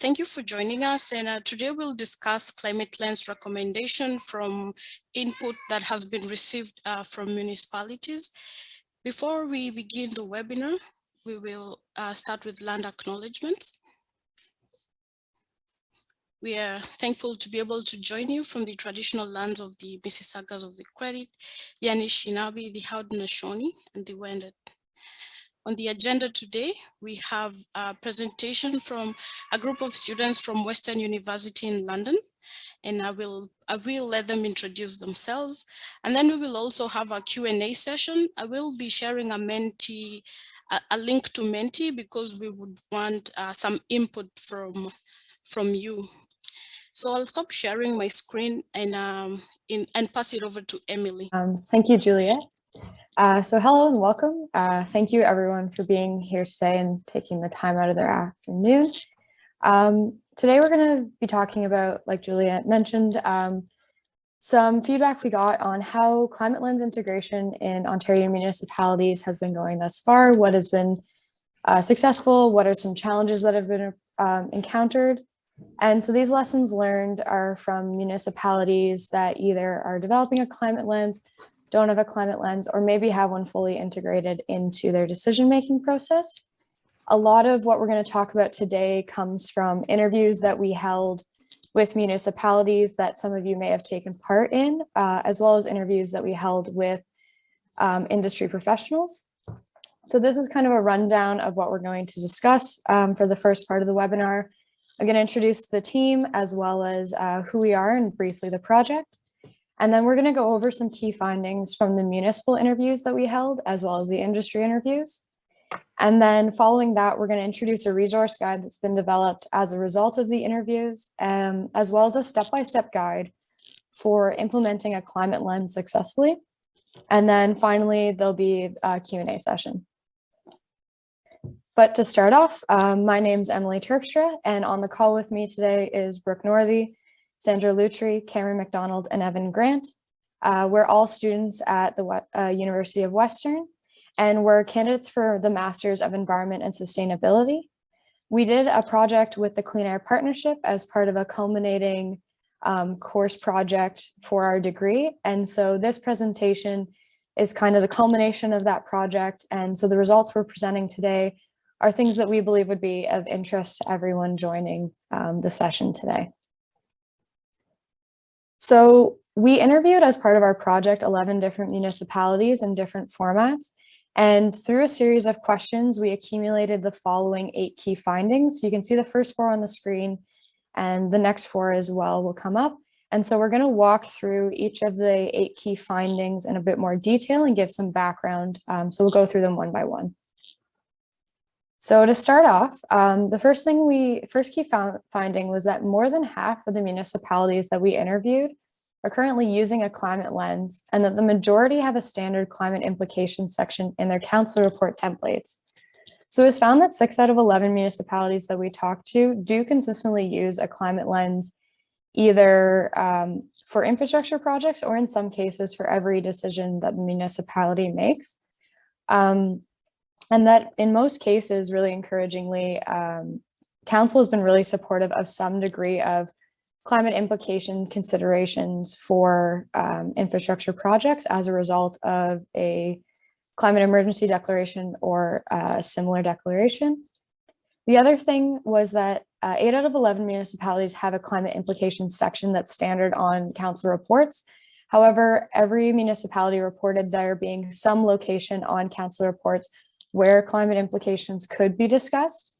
Thank you for joining us, and today we'll discuss climate lens recommendation from input that has been received from municipalities. Before we begin the webinar, we will start with land acknowledgements. We are thankful to be able to join you from the traditional lands of the Mississaugas of the Credit, the Anishinaabe, the Haudenosaunee, and the Wendat. On the agenda today, we have a presentation from a group of students from Western University in London, and I will let them introduce themselves. And then we will also have a Q&A session. I will be sharing a link to Menti because we would want some input from you. So I'll stop sharing my screen and pass it over to Emily. Thank you, Juliet. So hello and welcome. Thank you everyone for being here today and taking the time out of their afternoon. Today we're going to be talking about, like Juliet mentioned, some feedback we got on how climate lens integration in Ontario municipalities has been going thus far, what has been successful, what are some challenges that have been encountered. And so these lessons learned are from municipalities that either are developing a climate lens, don't have a climate lens, or maybe have one fully integrated into their decision-making process. A lot of what we're going to talk about today comes from interviews that we held with municipalities that some of you may have taken part in, as well as interviews that we held with industry professionals. So this is kind of a rundown of what we're going to discuss for the first part of the webinar. I'm going to introduce the team as well as who we are and briefly the project. And then we're going to go over some key findings from the municipal interviews that we held, as well as the industry interviews. And then following that, we're going to introduce a resource guide that's been developed as a result of the interviews, as well as a step-by-step guide for implementing a climate lens successfully. And then finally, there'll be a Q&A session. But to start off, my name's Emily Terpstra, and on the call with me today is Brooke Northey, Sandra Lutry, Cameron McDonald, and Evan Grant. We're all students at the University of Western, and we're candidates for the Masters of Environment and Sustainability. We did a project with the Clean Air Partnership as part of a culminating course project for our degree. And so this presentation is kind of the culmination of that project. And so the results we're presenting today are things that we believe would be of interest to everyone joining the session today. So we interviewed as part of our project 11 different municipalities in different formats. And through a series of questions, we accumulated the following 8 key findings. So you can see the first 4 on the screen, and the next 4 as well will come up. And so we're going to walk through each of the 8 key findings in a bit more detail and give some background. So we'll go through them one by one. So to start off, the first key finding was that more than half of the municipalities that we interviewed are currently using a climate lens, and that the majority have a standard climate implications section in their council report templates. So it was found that 6 out of 11 municipalities that we talked to do consistently use a climate lens, either for infrastructure projects or in some cases for every decision that the municipality makes. And that in most cases, really encouragingly, council has been really supportive of some degree of climate implication considerations for infrastructure projects as a result of a climate emergency declaration or a similar declaration. The other thing was that 8 out of 11 municipalities have a climate implications section that's standard on council reports. However, every municipality reported there being some location on council reports where climate implications could be discussed.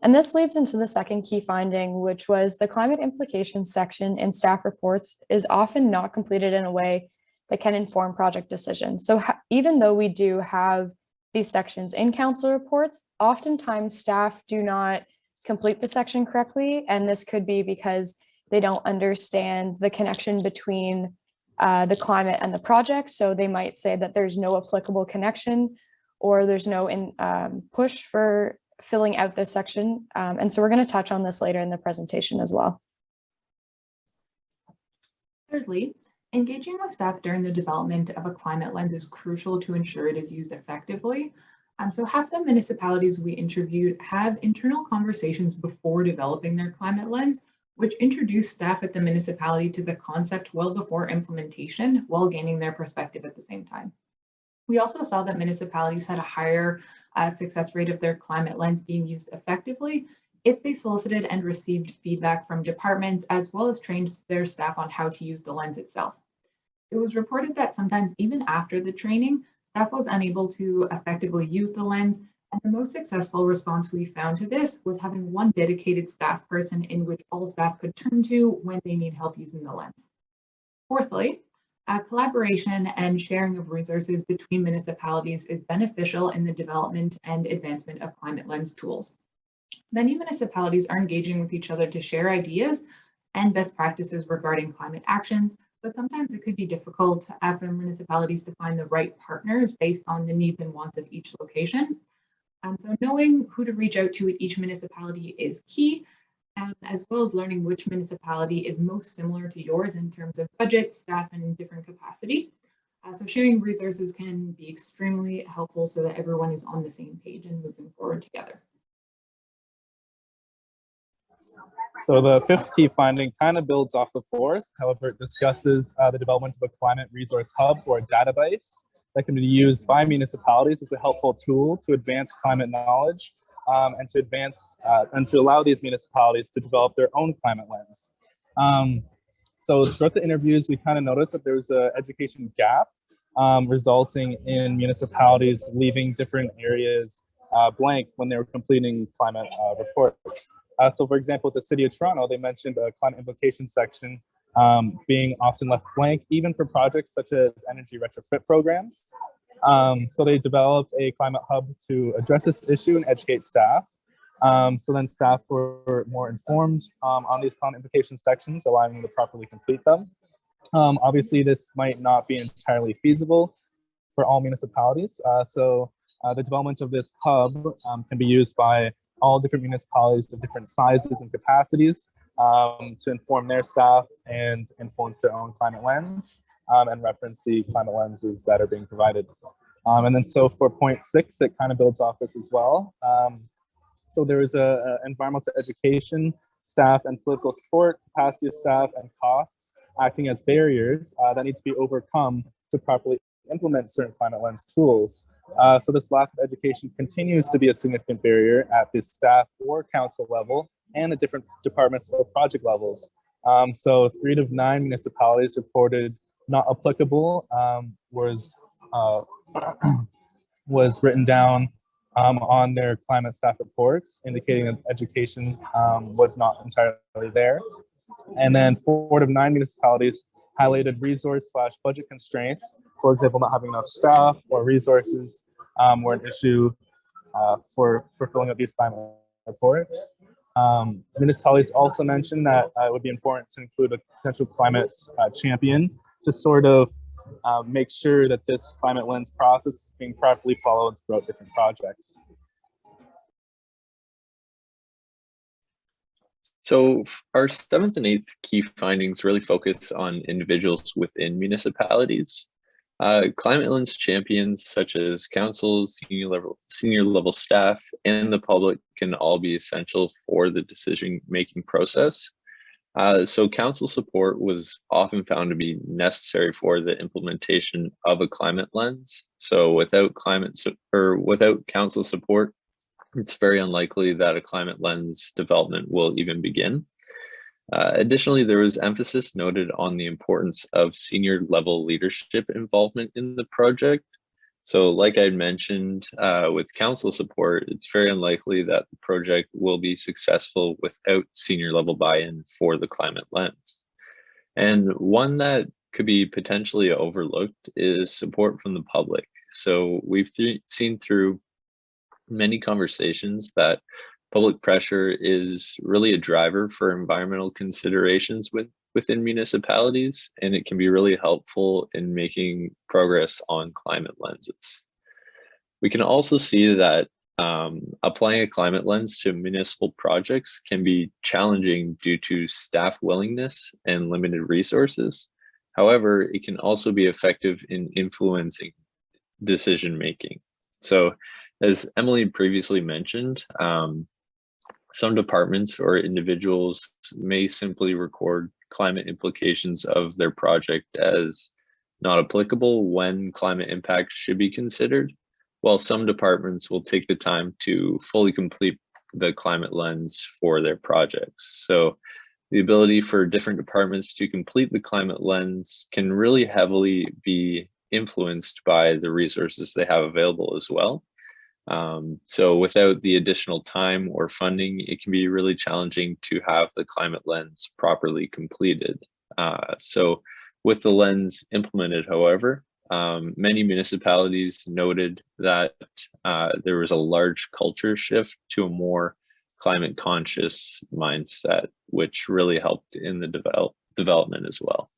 And this leads into the second key finding, which was the climate implications section in staff reports is often not completed in a way that can inform project decisions. So even though we do have these sections in council reports, oftentimes staff do not complete the section correctly. And this could be because they don't understand the connection between the climate and the project. So they might say that there's no applicable connection, or there's no push for filling out this section. And so we're going to touch on this later in the presentation as well. Thirdly, engaging with staff during the development of a climate lens is crucial to ensure it is used effectively. So half the municipalities we interviewed have internal conversations before developing their climate lens, which introduce staff at the municipality to the concept well before implementation while gaining their perspective at the same time. We also saw that municipalities had a higher success rate of their climate lens being used effectively if they solicited and received feedback from departments, as well as trained their staff on how to use the lens itself. It was reported that sometimes even after the training, staff was unable to effectively use the lens, and the most successful response we found to this was having one dedicated staff person in which all staff could turn to when they need help using the lens. Fourthly, collaboration and sharing of resources between municipalities is beneficial in the development and advancement of climate lens tools. Many municipalities are engaging with each other to share ideas and best practices regarding climate actions, but sometimes it could be difficult for municipalities to find the right partners based on the needs and wants of each location. So knowing who to reach out to at each municipality is key, as well as learning which municipality is most similar to yours in terms of budget, staff, and different capacity. So sharing resources can be extremely helpful so that everyone is on the same page and moving forward together. So the fifth key finding kind of builds off the fourth. However, it discusses the development of a climate resource hub or a database that can be used by municipalities as a helpful tool to advance climate knowledge and to advance and to allow these municipalities to develop their own climate lens. So throughout the interviews, we kind of noticed that there's an education gap resulting in municipalities leaving different areas blank when they were completing climate reports. So for example, with the City of Toronto, they mentioned a climate implication section being often left blank, even for projects such as energy retrofit programs. So they developed a climate hub to address this issue and educate staff. So then staff were more informed on these climate implication sections, allowing them to properly complete them. Obviously, this might not be entirely feasible for all municipalities. So the development of this hub can be used by all different municipalities of different sizes and capacities to inform their staff and influence their own climate lens and reference the climate lenses that are being provided. And then so for point 6, it kind of builds off this as well. So there is a environmental education, staff and political support, capacity of staff and costs acting as barriers that need to be overcome to properly implement certain climate lens tools. So this lack of education continues to be a significant barrier at the staff or council level and the different departments or project levels. So 3 of 9 municipalities reported not applicable was written down on their climate staff reports, indicating that education was not entirely there. And then 4 of 9 municipalities highlighted resource/budget constraints. For example, not having enough staff or resources were an issue for filling out these climate reports. Municipalities also mentioned that it would be important to include a potential climate champion to sort of make sure that this climate lens process is being properly followed throughout different projects. So our 7th and 8th key findings really focus on individuals within municipalities. Climate lens champions such as councils, senior level staff, and the public can all be essential for the decision-making process. So council support was often found to be necessary for the implementation of a climate lens. So without council support, it's very unlikely that a climate lens development will even begin. Additionally, there was emphasis noted on the importance of senior level leadership involvement in the project. So like I mentioned, with council support, it's very unlikely that the project will be successful without senior level buy-in for the climate lens. And one that could be potentially overlooked is support from the public. So we've seen through many conversations that public pressure is really a driver for environmental considerations within municipalities, and it can be really helpful in making progress on climate lenses. We can also see that applying a climate lens to municipal projects can be challenging due to staff willingness and limited resources. However, it can also be effective in influencing decision making. So As Emily previously mentioned, some departments or individuals may simply record climate implications of their project as not applicable when climate impact should be considered, while some departments will take the time to fully complete the climate lens for their projects. So the ability for different departments to complete the climate lens can really heavily be influenced by the resources they have available as well. So without the additional time or funding, it can be really challenging to have the climate lens properly completed. So with the lens implemented, however, many municipalities noted that there was a large culture shift to a more climate conscious mindset, which really helped in the development as well.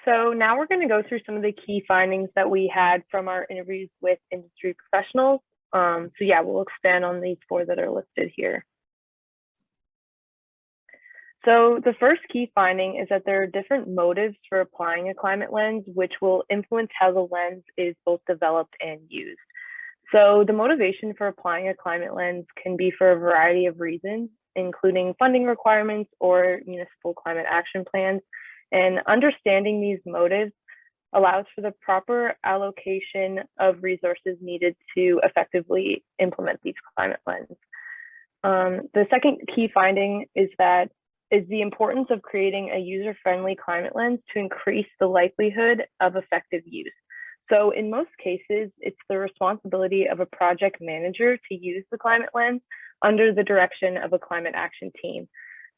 So now we're going to go through some of the key findings that we had from our interviews with industry professionals. So yeah, we'll expand on these 4 that are listed here. So the first key finding is that there are different motives for applying a climate lens, which will influence how the lens is both developed and used. So the motivation for applying a climate lens can be for a variety of reasons, including funding requirements or municipal climate action plans. And understanding these motives allows for the proper allocation of resources needed to effectively implement these climate lenses. The second key finding is the importance of creating a user-friendly climate lens to increase the likelihood of effective use. So in most cases, it's the responsibility of a project manager to use the climate lens under the direction of a climate action team.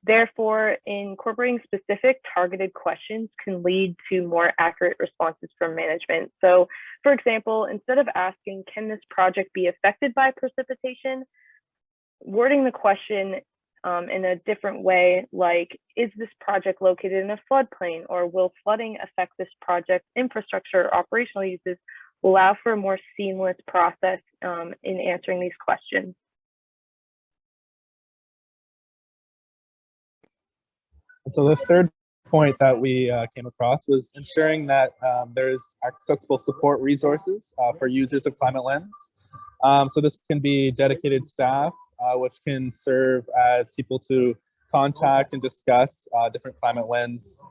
Therefore, incorporating specific targeted questions can lead to more accurate responses from management. So, for example, instead of asking, can this project be affected by precipitation? Wording the question in a different way, like, is this project located in a floodplain, or will flooding affect this project's infrastructure or operational uses, will allow for a more seamless process in answering these questions. So the third point that we came across was ensuring that there's accessible support resources for users of Climate Lens. So this can be dedicated staff, which can serve as people to contact and discuss different Climate Lens,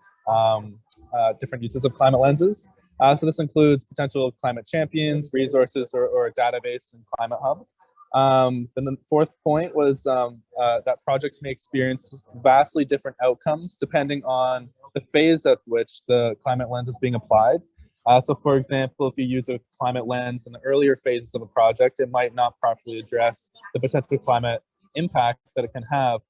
different uses of Climate Lenses. So this includes potential climate champions, resources, or a database and climate hub. Then the 4th point was that projects may experience vastly different outcomes depending on the phase at which the climate lens is being applied. So for example, if you use a climate lens in the earlier phases of a project, it might not properly address the potential climate impacts that it can have.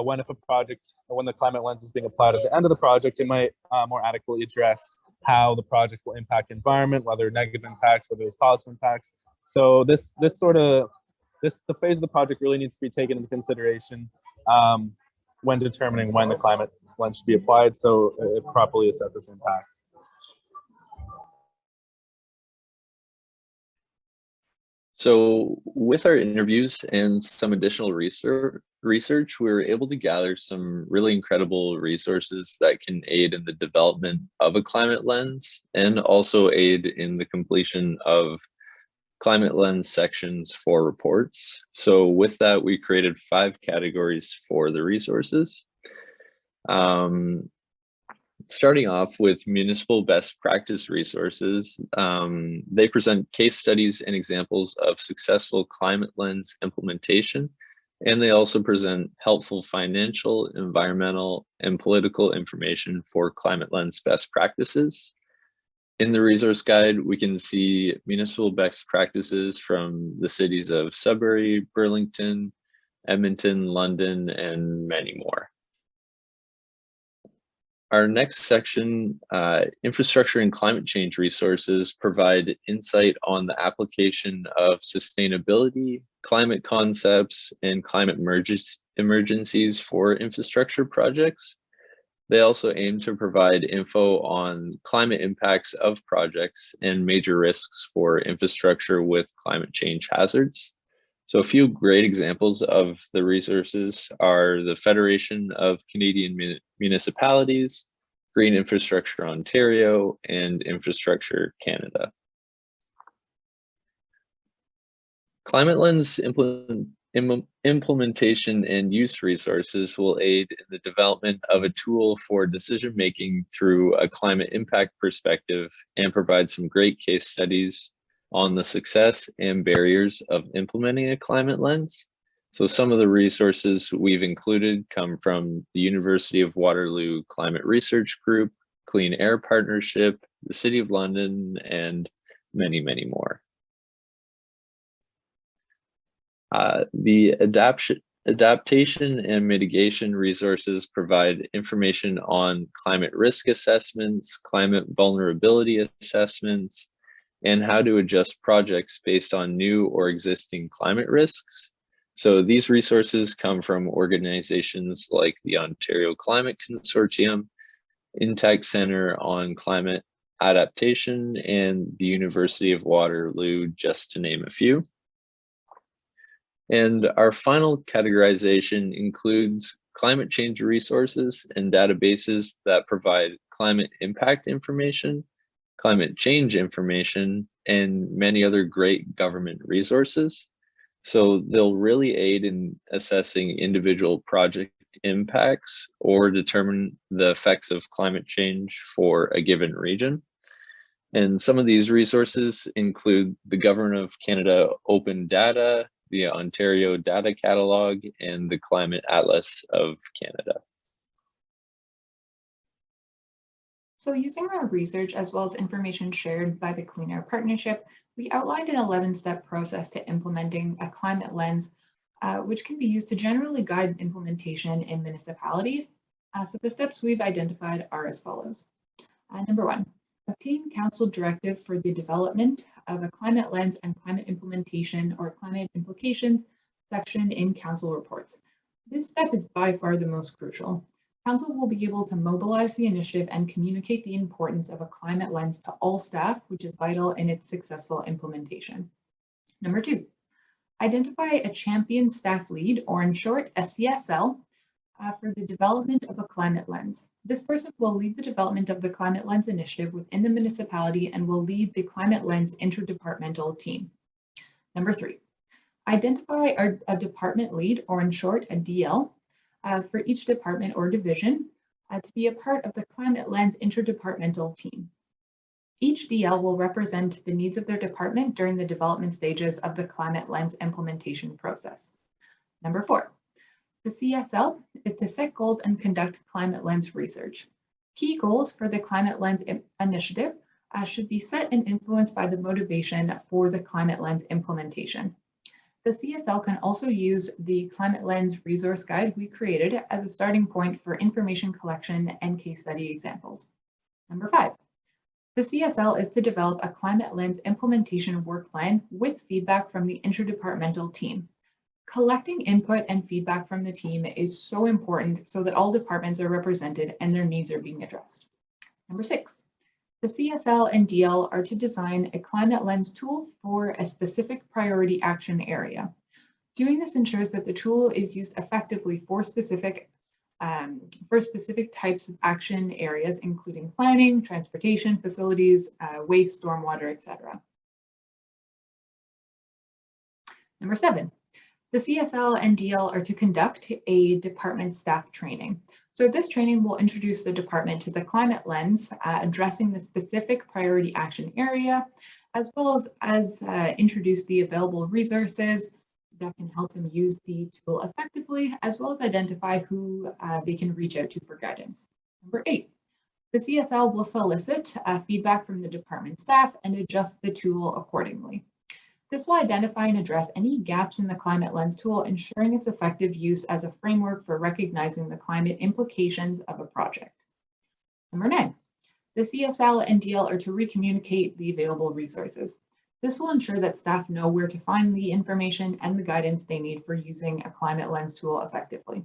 When the climate lens is being applied at the end of the project, it might more adequately address how the project will impact the environment, whether negative impacts, whether there's positive impacts. So the phase of the project really needs to be taken into consideration when determining when the climate lens should be applied, so it properly assesses impacts. So with our interviews and some additional research, we were able to gather some really incredible resources that can aid in the development of a climate lens and also aid in the completion of climate lens sections for reports. So with that, we created 5 categories for the resources. Starting off with municipal best practice resources, they present case studies and examples of successful climate lens implementation, and they also present helpful financial, environmental, and political information for climate lens best practices. In the resource guide, we can see municipal best practices from the cities of Sudbury, Burlington, Edmonton, London, and many more. Our next section, infrastructure and climate change resources, provide insight on the application of sustainability, climate concepts, and climate emergencies for infrastructure projects. They also aim to provide info on climate impacts of projects and major risks for infrastructure with climate change hazards. So a few great examples of the resources are the Federation of Canadian Municipalities, Green Infrastructure Ontario, and Infrastructure Canada. Climate Lens implementation and use resources will aid in the development of a tool for decision-making through a climate impact perspective and provide some great case studies on the success and barriers of implementing a climate lens. So some of the resources we've included come from the University of Waterloo Climate Research Group, Clean Air Partnership, the City of London, and many, many more. The adaptation and mitigation resources provide information on climate risk assessments, climate vulnerability assessments, and how to adjust projects based on new or existing climate risks. So these resources come from organizations like the Ontario Climate Consortium, Intech Center on Climate Adaptation, and the University of Waterloo, just to name a few. And our final categorization includes climate change resources and databases that provide climate impact information, climate change information, and many other great government resources. So they'll really aid in assessing individual project impacts or determine the effects of climate change for a given region. And some of these resources include the Government of Canada Open Data, the Ontario Data Catalog, and the Climate Atlas of Canada. So using our research as well as information shared by the Clean Air Partnership, we outlined an 11-step process to implementing a climate lens, which can be used to generally guide implementation in municipalities. So the steps we've identified are as follows. Number 1, obtain council directive for the development of a climate lens and climate implementation or climate implications section in council reports. This step is by far the most crucial. Council will be able to mobilize the initiative and communicate the importance of a climate lens to all staff, which is vital in its successful implementation. Number 2, identify a champion staff lead, or in short, a CSL, for the development of a climate lens. This person will lead the development of the Climate Lens initiative within the municipality and will lead the Climate Lens interdepartmental team. Number 3, identify a department lead, or in short, a DL, for each department or division to be a part of the Climate Lens interdepartmental team. Each DL will represent the needs of their department during the development stages of the Climate Lens implementation process. Number 4, the CSL is to set goals and conduct Climate Lens research. Key goals for the Climate Lens initiative should be set and influenced by the motivation for the Climate Lens implementation. The CSL can also use the Climate Lens resource guide we created as a starting point for information collection and case study examples. Number 5, the CSL is to develop a Climate Lens implementation work plan with feedback from the interdepartmental team. Collecting input and feedback from the team is so important so that all departments are represented and their needs are being addressed. Number 6, the CSL and DL are to design a Climate Lens tool for a specific priority action area. Doing this ensures that the tool is used effectively for specific types of action areas, including planning, transportation, facilities, waste, stormwater, etc. Number 7, the CSL and DL are to conduct a department staff training. So this training will introduce the department to the Climate Lens, addressing the specific priority action area, as well as introduce the available resources that can help them use the tool effectively, as well as identify who they can reach out to for guidance. Number 8, the CSL will solicit feedback from the department staff and adjust the tool accordingly. This will identify and address any gaps in the Climate Lens tool, ensuring its effective use as a framework for recognizing the climate implications of a project. Number 9, the CSL and DL are to recommunicate the available resources. This will ensure that staff know where to find the information and the guidance they need for using a Climate Lens tool effectively.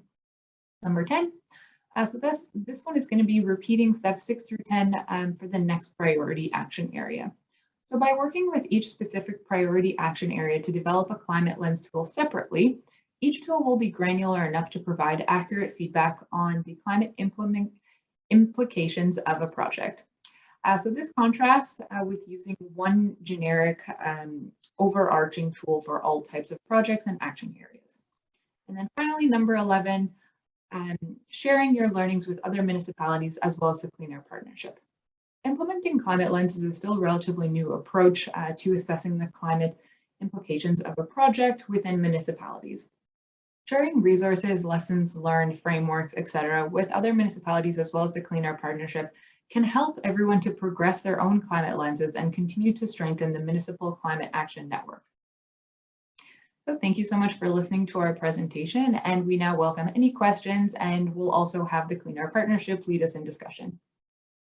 Number 10, so this one is going to be repeating steps 6 through 10 for the next priority action area. So by working with each specific priority action area to develop a Climate Lens tool separately, each tool will be granular enough to provide accurate feedback on the climate implications of a project. So this contrasts with using one generic overarching tool for all types of projects and action areas. And then finally, number 11, sharing your learnings with other municipalities as well as the Clean Air Partnership. Implementing climate lenses is still a relatively new approach to assessing the climate implications of a project within municipalities. Sharing resources, lessons learned, frameworks, etc., with other municipalities as well as the Clean Air Partnership can help everyone to progress their own climate lenses and continue to strengthen the Municipal Climate Action Network. So thank you so much for listening to our presentation, and we now welcome any questions, and we'll also have the Clean Air Partnership lead us in discussion.